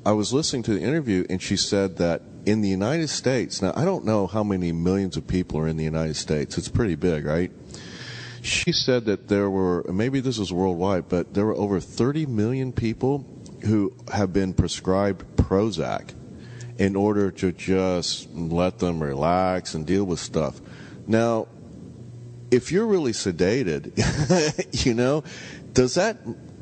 I was listening to the interview, and she said that in the United States, now I don't know how many millions of people are in the United States. It's pretty big, right? She said that there were, maybe this is worldwide, but there were over 30 million people who have been prescribed Prozac in order to just let them relax and deal with stuff. Now, if you're really sedated, does that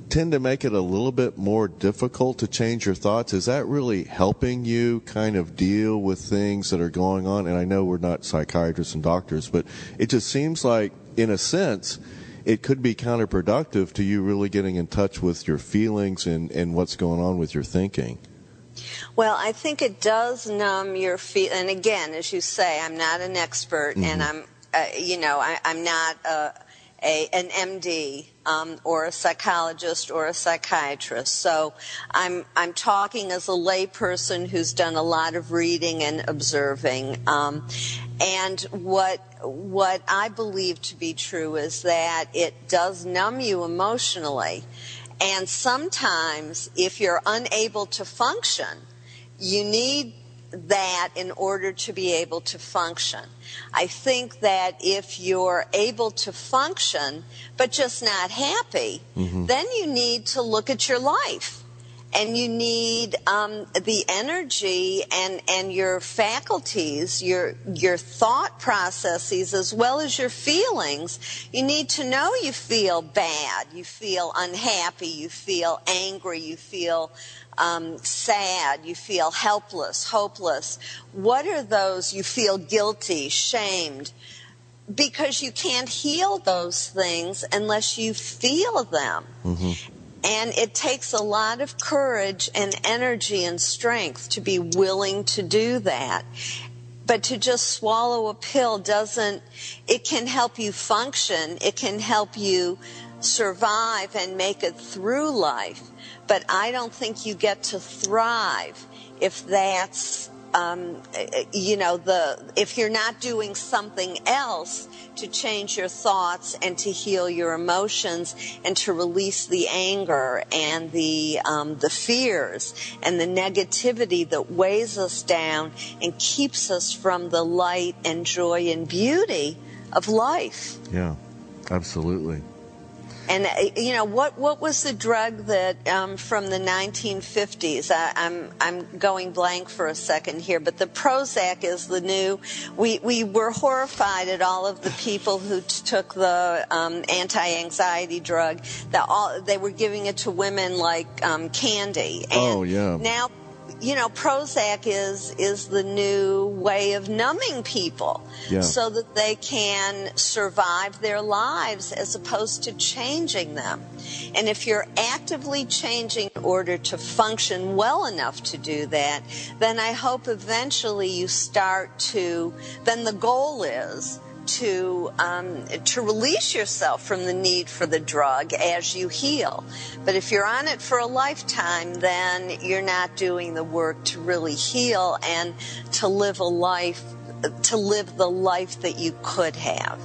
tend to make it a little bit more difficult to change your thoughts? Is that really helping you kind of deal with things that are going on? And I know we're not psychiatrists and doctors, but it just seems like, in a sense, it could be counterproductive to you really getting in touch with your feelings and what's going on with your thinking. Well, I think it does numb your and again, as you say, I'm not an expert, and I'm not an MD or a psychologist or a psychiatrist. So I'm talking as a layperson who's done a lot of reading and observing. And what I believe to be true is that it does numb you emotionally. And sometimes if you're unable to function, you need that in order to be able to function. I think that if you're able to function but just not happy, then you need to look at your life. And you need the energy and your faculties, your thought processes, as well as your feelings. You need to know you feel bad, you feel unhappy, you feel angry, you feel sad, you feel helpless, hopeless. What are those? You feel guilty, shamed, because you can't heal those things unless you feel them. And it takes a lot of courage and energy and strength to be willing to do that. But to just swallow a pill it can help you function, it can help you survive and make it through life. But I don't think you get to thrive if that's, if you're not doing something else to change your thoughts and to heal your emotions and to release the anger and the fears and the negativity that weighs us down and keeps us from the light and joy and beauty of life. Yeah, absolutely. And, what was the drug that from the 1950s? I'm going blank for a second here, but the Prozac is the new. We were horrified at all of the people who took the anti-anxiety drug. They were giving it to women like candy. And now, Prozac is the new way of numbing people so that they can survive their lives as opposed to changing them. And if you're actively changing in order to function well enough to do that, then I hope eventually you then the goal is to release yourself from the need for the drug as you heal. But if you're on it for a lifetime, then you're not doing the work to really heal and to live the life that you could have.